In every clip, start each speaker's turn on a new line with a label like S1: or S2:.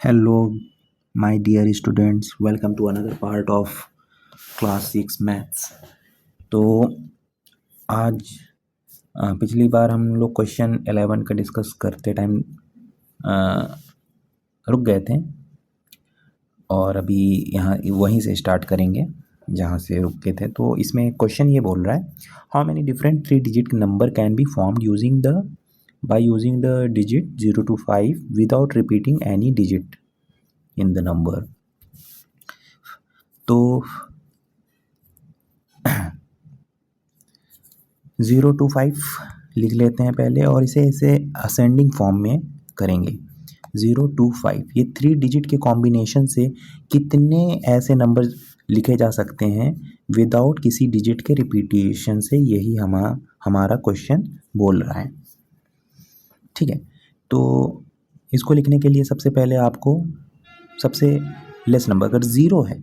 S1: Hello, my dear students. Welcome to another part of class 6 maths. तो आज पिछली बार हम लोग क्वेश्चन 11 का डिस्कस करते टाइम रुक गए थे और अभी यहाँ वहीं से स्टार्ट करेंगे जहाँ से रुक गए थे। तो इसमें क्वेश्चन ये बोल रहा है, how many different 3 digit number can be formed by using the digit 0 to 5 without repeating any digit in the number. तो 0 to 5 लिख लेते हैं पहले और इसे असेंडिंग फॉर्म में करेंगे। 0 to 5 ये 3 डिजिट के कॉम्बिनेशन से कितने ऐसे नंबर लिखे जा सकते हैं विदाउट किसी डिजिट के रिपीटेशन से, यही हमारा क्वेश्चन बोल रहा है। ठीक है, तो इसको लिखने के लिए सबसे पहले आपको सबसे लेस नंबर, अगर 0 है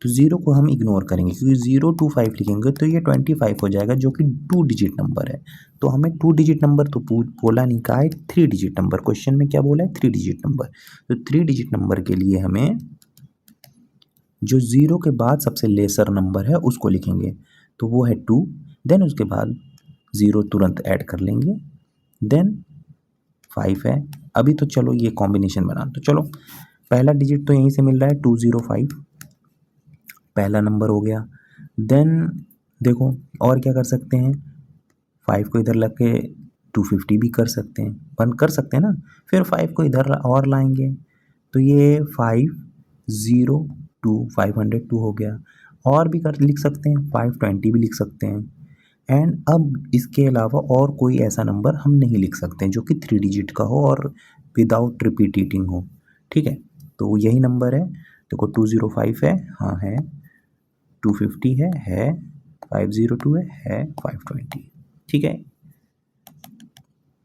S1: तो 0 को हम इग्नोर करेंगे क्योंकि 0 to 5 लिखेंगे तो ये 25 हो जाएगा जो कि 2 डिजिट नंबर है। तो हमें 2 डिजिट नंबर तो बोला नहीं, कहा है 3 डिजिट नंबर। क्वेश्चन में क्या बोला है? 3 डिजिट नंबर। तो 3 डिजिट नंबर के लिए हमें जो 0 के बाद सबसे लेसर नंबर है उसको लिखेंगे, तो वो है 2। देन उसके बाद 0 तुरंत ऐड कर लेंगे, देन 5 है। अभी तो चलो ये कॉम्बिनेशन बना, तो चलो पहला डिजिट तो यहीं से मिल रहा है 205, पहला नंबर हो गया। देन देखो और क्या कर सकते हैं, 5 को इधर लग के 250 भी कर सकते हैं, बंद कर सकते हैं ना। फिर 5 को इधर और लाएंगे तो ये 502 502 हो गया। और भी लिख सकते हैं, 520 भी लिख सकते हैं। एंड अब इसके अलावा और कोई ऐसा नंबर हम नहीं लिख सकते जो कि 3 डिजिट का हो और विदाउट रिपीटिंग हो। ठीक है, तो यही नंबर है। देखो 205 है, हाँ है, 250 है, 502 है 520। ठीक है,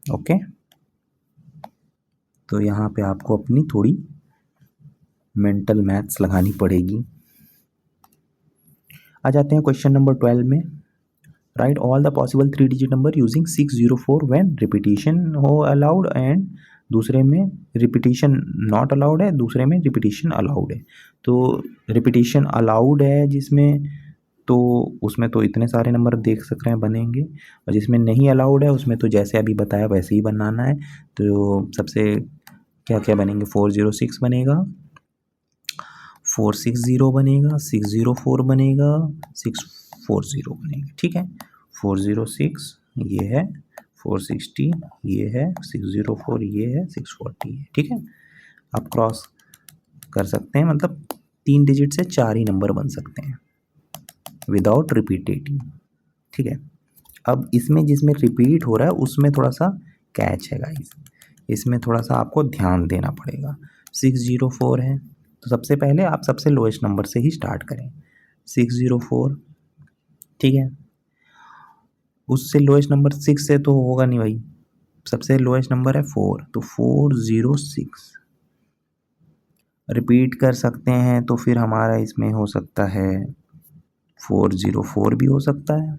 S1: ओके। तो यहाँ पे आपको अपनी थोड़ी मेंटल मैथ्स लगानी पड़ेगी। आ जाते हैं क्वेश्चन नंबर 12 में। Right all the possible 3 digit number using 604 when repetition हो अलाउड एंड दूसरे में रिपीटिशन नॉट अलाउड है, दूसरे में रिपीटिशन अलाउड है। तो रिपीटिशन अलाउड है जिसमें, तो उसमें तो इतने सारे नंबर देख सक रहे हैं बनेंगे, और जिसमें नहीं अलाउड है उसमें तो जैसे अभी बताया वैसे ही बनाना है। तो सबसे क्या क्या बनेंगे, 406 बनेगा, 460 बनेगा, 604 बनेगा, 640 बनेगा। ठीक है, 406 ये है, 460 ये है, 604 ये है, 640 है। ठीक है, आप क्रॉस कर सकते हैं, मतलब 3 डिजिट से 4 ही नंबर बन सकते हैं विदाउट रिपीटेटिंग। ठीक है, अब इसमें जिसमें रिपीट हो रहा है उसमें थोड़ा सा कैच है गाइस, इसमें थोड़ा सा आपको ध्यान देना पड़ेगा। 604 है तो सबसे पहले आप सबसे लोएस्ट नंबर से ही स्टार्ट करें, 604। ठीक है, उससे लोएस्ट नंबर 6 से तो होगा नहीं भाई, सबसे लोएस्ट नंबर है 4, तो 406 रिपीट कर सकते हैं। तो फिर हमारा इसमें हो सकता है 404 भी हो सकता है।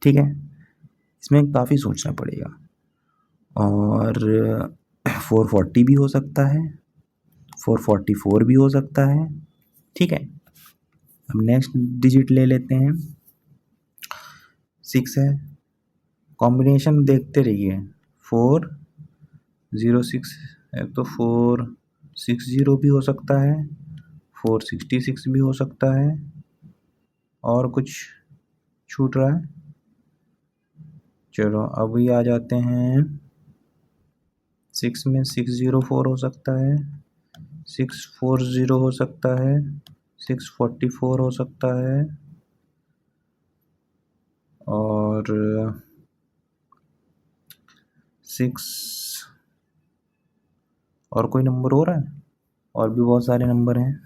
S1: ठीक है, इसमें काफ़ी सोचना पड़ेगा। और 440 भी हो सकता है, 444 भी हो सकता है। ठीक है, अब नेक्स्ट डिजिट ले लेते हैं, 6 है, कॉम्बिनेशन देखते रहिए। 406 है तो 460 भी हो सकता है, 466 भी हो सकता है, और कुछ छूट रहा है। चलो अभी आ जाते हैं 6 में, 604 हो सकता है, 640 हो सकता है, 644 हो सकता है, और 6 और कोई नंबर हो रहा है, और भी बहुत सारे नंबर हैं।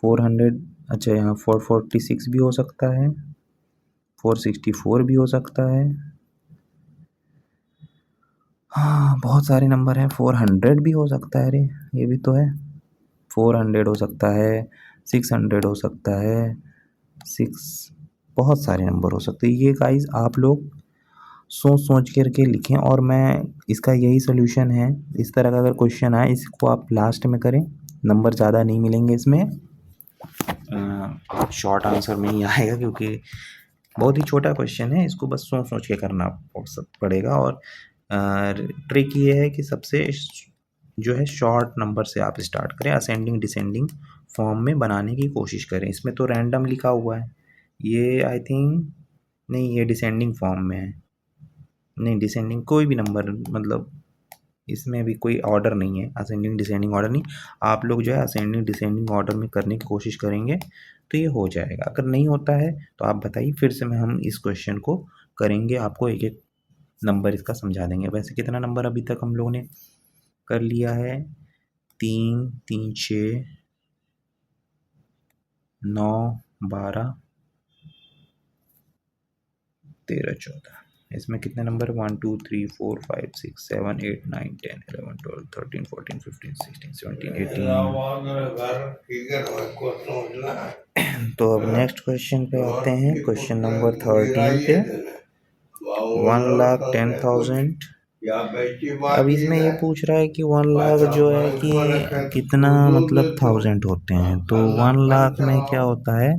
S1: 400, अच्छा यहाँ 446 भी हो सकता है, 464 भी हो सकता है। हाँ बहुत सारे नंबर हैं, 400 भी हो सकता है, अरे ये भी तो है, 400 हो सकता है, 600 हो सकता है, 6, बहुत सारे नंबर हो सकते हैं। ये गाइस आप लोग सोच सोच करके लिखें, और मैं इसका यही सोल्यूशन है। इस तरह का अगर क्वेश्चन आए इसको आप लास्ट में करें, नंबर ज़्यादा नहीं मिलेंगे इसमें, शॉर्ट आंसर में ही आएगा क्योंकि बहुत ही छोटा क्वेश्चन है, इसको बस सोच सोच के करना पड़ेगा। और ट्रिक ये है कि सबसे जो है शॉर्ट नंबर से आप स्टार्ट करें, असेंडिंग डिसेंडिंग फॉर्म में बनाने की कोशिश करें। इसमें तो रैंडम लिखा हुआ है, ये आई थिंक नहीं, ये डिसेंडिंग फॉर्म में है, नहीं डिसेंडिंग कोई भी नंबर, मतलब इसमें भी कोई ऑर्डर नहीं है, असेंडिंग डिसेंडिंग ऑर्डर नहीं। आप लोग जो है असेंडिंग डिसेंडिंग ऑर्डर में करने की कोशिश करेंगे तो ये हो जाएगा। अगर नहीं होता है तो आप बताइए, फिर से मैं हम इस क्वेश्चन को करेंगे, आपको एक एक नंबर इसका समझा देंगे। वैसे कितना नंबर अभी तक हम लोगों ने कर लिया है? 3 3 6 9 12 13 14। इसमें कितने नंबर? 1 2 3 4 5 6 7 8 9 10 11 12 13 14 15 16 17 18। तो अब नेक्स्ट क्वेश्चन पे आते हैं, क्वेश्चन नंबर 13 पे। 1,10,000। अब इसमें ये पूछ रहा है कि 1 लाख जो है कि कितना मतलब थाउजेंड होते हैं। तो 1 लाख में क्या होता है,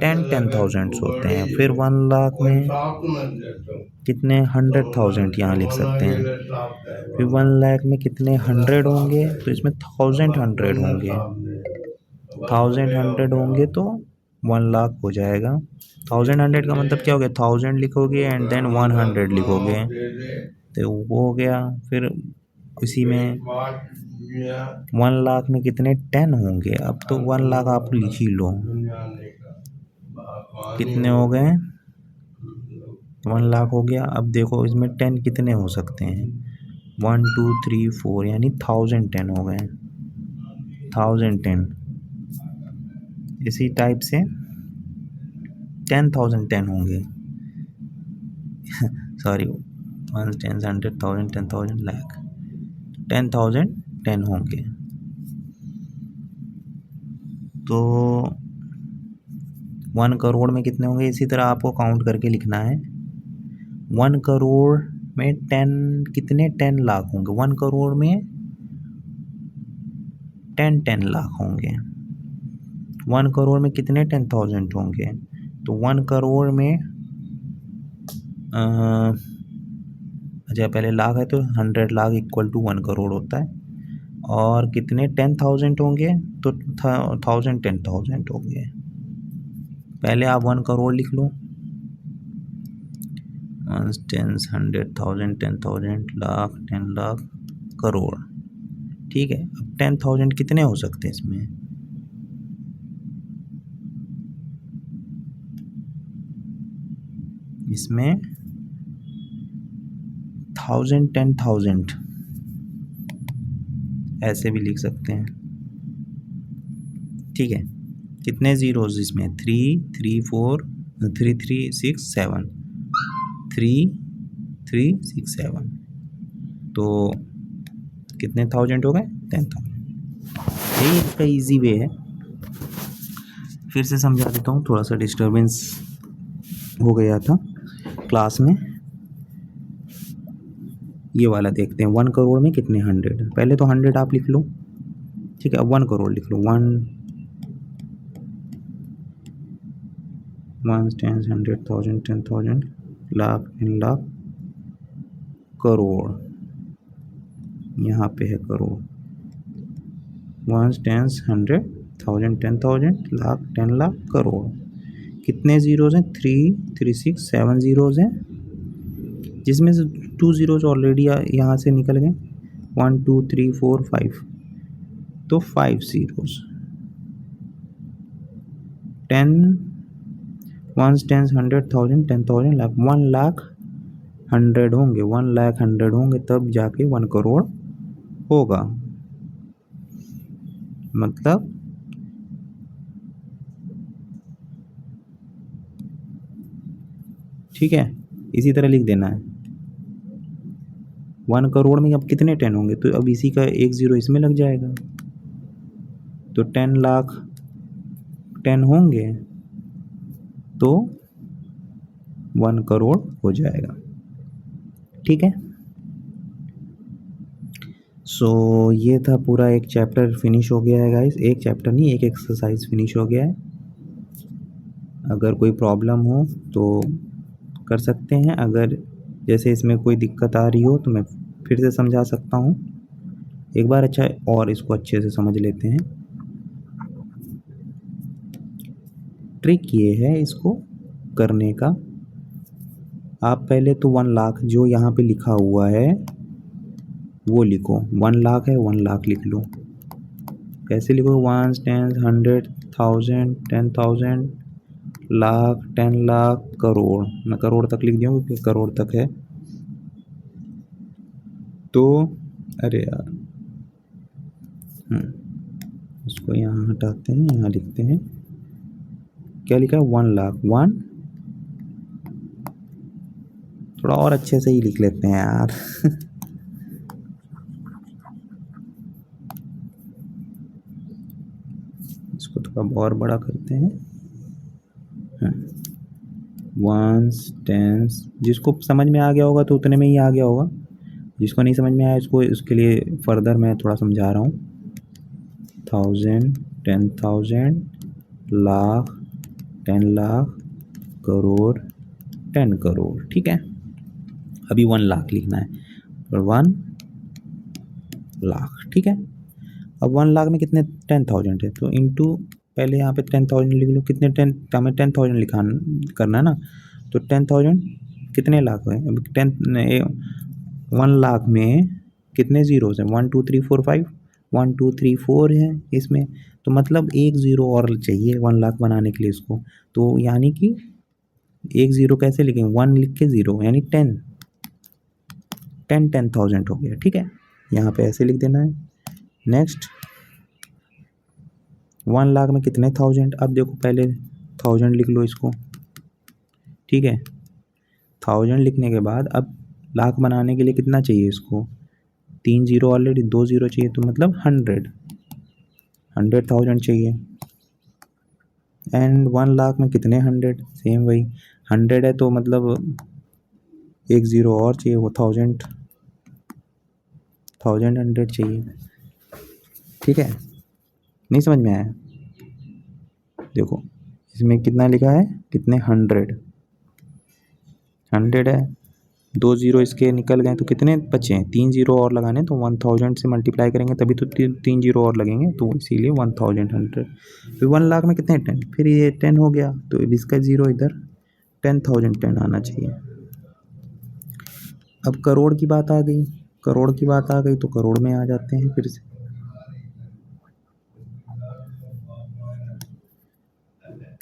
S1: 10,000 होते हैं। फिर 1 लाख में कितने 100,000 यहाँ लिख सकते हैं। फिर 1 लाख में कितने 100 होंगे, तो इसमें 1,100 होंगे। 1,100 होंगे तो 1 लाख हो जाएगा। 1,100 का मतलब क्या हो गया, 1000 लिखोगे एंड देन 100 लिखोगे तो वो हो गया। फिर उसी में 1 लाख में कितने 10 होंगे। अब तो 1 लाख आप लिख ही लो, कितने हो गए 1 लाख हो गया। अब देखो इसमें 10 कितने हो सकते हैं, 1 2 3 4 यानी 1010 हो गए, 1010। इसी टाइप से 10,010 होंगे सॉरी 1 10 100,000 10,000 लाख 10,010 होंगे। तो 1 करोड़ में कितने होंगे, इसी तरह आपको काउंट करके लिखना है। 1 करोड़ में 10 कितने 10 लाख होंगे। 1 करोड़ में 10 लाख होंगे। 1 करोड़ में कितने 10,000 होंगे। तो 1 करोड़ में अच्छा पहले लाख है तो 100 लाख इक्वल टू 1 करोड़ होता है। और कितने 10,000 होंगे तो 1,000 10,000 होंगे। पहले आप 1 करोड़ लिख लो, 1 10 100,000 10,000 लाख 10 लाख करोड़। ठीक है, अब 10,000 कितने हो सकते हैं इसमें, इसमें 1,000 10,000 ऐसे भी लिख सकते हैं। ठीक है, कितने ज़ीरोज़ इसमें 3 3 4 3 3 6 7 3 3 6 7, तो कितने 1,000 हो गए 10,000। यही इसका इजी वे है। फिर से समझा देता हूँ, थोड़ा सा डिस्टर्बेंस हो गया था क्लास में। ये वाला देखते हैं, 1 करोड़ में कितने 100। पहले तो 100 आप लिख लो, ठीक है। अब 1 करोड़ लिख लो, 1 1 10 100,000 10,000 लाख 10 लाख करोड़। यहाँ पे है करोड़, 1 10 100,000 10,000 लाख 10 लाख करोड़। कितने ज़ीरोज़ हैं 3 3 6 7 ज़ीरोज़ हैं, जिसमें से 2 ज़ीरोज़ ऑलरेडी यहाँ से निकल गए, 1 2 3 4 5, तो 5 ज़ीरोज़। 10 1 10 100,000 10,000 लाख 1 लाख 100 होंगे, 1 लाख 100 होंगे तब जाके 1 करोड़ होगा। मतलब ठीक है, इसी तरह लिख देना है। 1 करोड़ में अब कितने 10 होंगे, तो अब इसी का 1 ज़ीरो इसमें लग जाएगा, तो 10 लाख 10 होंगे तो 1 करोड़ हो जाएगा। ठीक है। सो ये था पूरा एक चैप्टर फिनिश हो गया है गाइस, एक चैप्टर नहीं एक एक्सरसाइज फिनिश हो गया है। अगर कोई प्रॉब्लम हो तो कर सकते हैं, अगर जैसे इसमें कोई दिक्कत आ रही हो तो मैं फिर से समझा सकता हूँ एक बार। अच्छा और इसको अच्छे से समझ लेते हैं। ट्रिक ये है इसको करने का, आप पहले तो 1 लाख जो यहाँ पे लिखा हुआ है वो लिखो। 1 लाख है, 1 लाख लिख लो। कैसे लिखो? 1 10 100 1000 10,000 लाख 10 लाख करोड़। मैं करोड़ तक लिख दिया क्योंकि करोड़ तक है। तो अरे यार इसको यहाँ हटाते हैं, यहाँ लिखते हैं क्या लिखा है? 1 लाख 1। थोड़ा और अच्छे से ही लिख लेते हैं यार इसको थोड़ा और बड़ा करते हैं। वंस टेंस, जिसको समझ में आ गया होगा तो उतने में ही आ गया होगा, जिसको नहीं समझ में आया इसको उसके लिए फर्दर मैं थोड़ा समझा रहा हूँ। 1000 10,000 लाख 10 लाख करोड़ 10 करोड़। ठीक है, अभी 1 लाख लिखना है और 1 लाख। ठीक है, अब 1 लाख में कितने 10,000 है तो इंटू, पहले यहाँ पे 10,000 लिख लो। कितने 10 हमें 10,000 लिखा करना है ना, तो 10,000 कितने लाख हुए? अब 1 लाख में कितने ज़ीरोज़ हैं? 1 2 3 4 5, 1 2 3 4 है इसमें, तो मतलब एक ज़ीरो और चाहिए 1 लाख बनाने के लिए इसको। तो यानी कि एक ज़ीरो कैसे लिखेंगे? 1 लिख के ज़ीरो यानी 10 10,000 हो गया। ठीक है, यहाँ पे ऐसे लिख देना है। नेक्स्ट 1 लाख में कितने 1000? अब देखो पहले 1000 लिख लो इसको। ठीक है, 1000 लिखने के बाद अब लाख बनाने के लिए कितना चाहिए इसको? 3 ज़ीरो ऑलरेडी, 2 ज़ीरो चाहिए, तो मतलब 100,000 चाहिए। एंड 1 लाख में कितने 100? सेम वही 100 है तो मतलब एक ज़ीरो और चाहिए, वो 1000 100 चाहिए। ठीक है, नहीं समझ में आया? देखो इसमें कितना लिखा है, कितने 100 है, 2 ज़ीरो इसके निकल गए तो कितने बचे हैं? 3 ज़ीरो और लगाने, तो 1000 से मल्टीप्लाई करेंगे तभी तो 3 ज़ीरो और लगेंगे, तो इसीलिए 1000 100। फिर 1 लाख में कितने 10, फिर ये 10 हो गया तो इसका ज़ीरो इधर 10,000 10 आना चाहिए। अब करोड़ की बात आ गई, करोड़ की बात आ गई तो करोड़ में आ जाते हैं फिर से।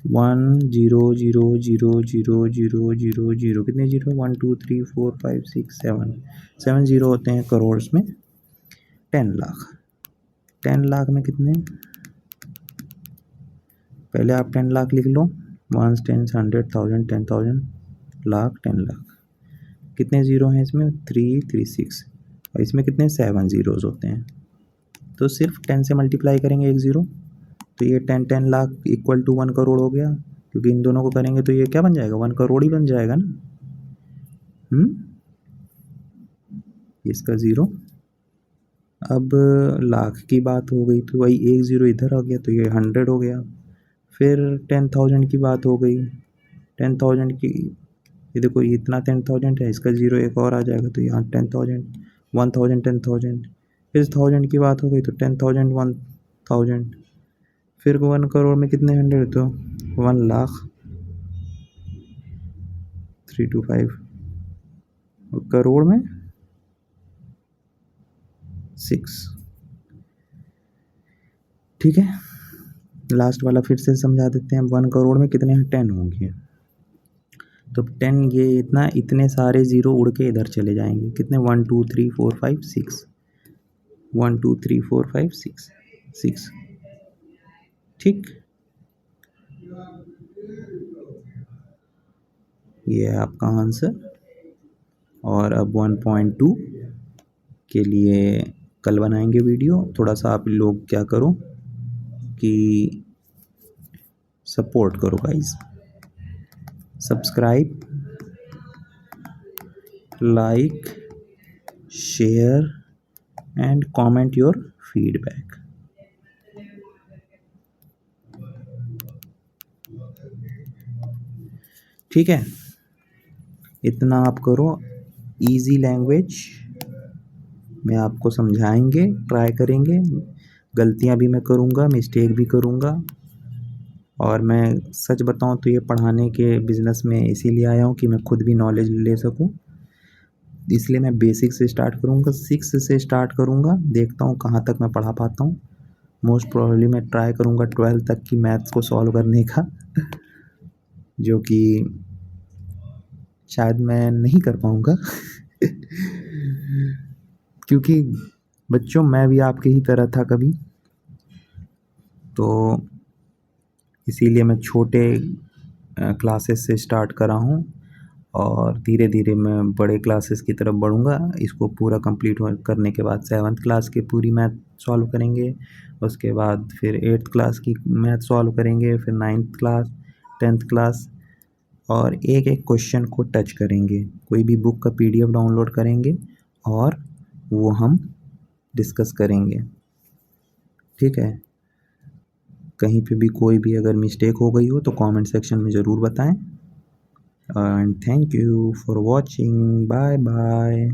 S1: 1 0 0 0 0 0 0 0, कितने ज़ीरो? 1 2 3 4 5 6 7 ज़ीरो होते हैं करोड़ में। 10 लाख, 10 लाख में कितने? पहले आप 10 लाख लिख लो। 1 10 100 1000 10,000 लाख 10 लाख। कितने ज़ीरो हैं इसमें? 3 3 6, और इसमें कितने 7 ज़ीरोज़ होते हैं। तो सिर्फ 10 से मल्टीप्लाई करेंगे एक ज़ीरो, तो ये 10 लाख इक्वल टू 1 करोड़ हो गया, क्योंकि इन दोनों को करेंगे तो ये क्या बन जाएगा? 1 करोड़ ही बन जाएगा ना। इसका ज़ीरो। अब लाख की बात हो गई तो वही एक ज़ीरो इधर आ गया तो ये 100 हो गया। फिर 10,000 की बात हो गई, 10,000 की, ये देखो ये इतना 10,000 है, इसका ज़ीरो एक और आ जाएगा तो यहाँ 10,000 1000 10,000। फिर 1000 की बात हो गई तो 10,000 1000। फिर 1 करोड़ में कितने 100? तो 1 लाख 325, और करोड़ में 6। ठीक है, लास्ट वाला फिर से समझा देते हैं। 1 करोड़ में कितने 10 होंगे, तो 10 ये इतना, इतने सारे ज़ीरो उड़ के इधर चले जाएंगे। कितने? 1 2 3 4 5 6, 1 2 3 4 5 6 6। ठीक, ये है आपका आंसर। और अब 1.2 के लिए कल बनाएंगे वीडियो। थोड़ा सा आप लोग क्या करो कि सपोर्ट करो guys, subscribe like, share and comment your feedback. ठीक है, इतना आप करो। इजी लैंग्वेज में आपको समझाएंगे, ट्राई करेंगे। गलतियां भी मैं करूँगा, मिस्टेक भी करूँगा। और मैं सच बताऊं तो ये पढ़ाने के बिज़नेस में इसीलिए आया हूँ कि मैं खुद भी नॉलेज ले सकूं। इसलिए मैं बेसिक से स्टार्ट करूँगा, 6 से स्टार्ट करूँगा, देखता हूँ कहाँ तक मैं पढ़ा पाता हूँ। मोस्ट प्रोबेबली मैं ट्राई करूँगा 12 तक की मैथ्स को सॉल्व करने का, जो कि शायद मैं नहीं कर पाऊँगा क्योंकि बच्चों मैं भी आपके ही तरह था कभी, तो इसीलिए मैं छोटे क्लासेस से स्टार्ट करा हूँ और धीरे धीरे मैं बड़े क्लासेस की तरफ बढ़ूँगा। इसको पूरा कंप्लीट करने के बाद 7th क्लास की पूरी मैथ सॉल्व करेंगे, उसके बाद फिर 8th क्लास की मैथ सॉल्व करेंगे, फिर 9th क्लास, 10th क्लास, और एक एक क्वेश्चन को टच करेंगे। कोई भी बुक का PDF डाउनलोड करेंगे और वो हम डिस्कस करेंगे। ठीक है, कहीं पे भी कोई भी अगर मिस्टेक हो गई हो तो कमेंट सेक्शन में ज़रूर बताएं। And thank you for watching, bye bye.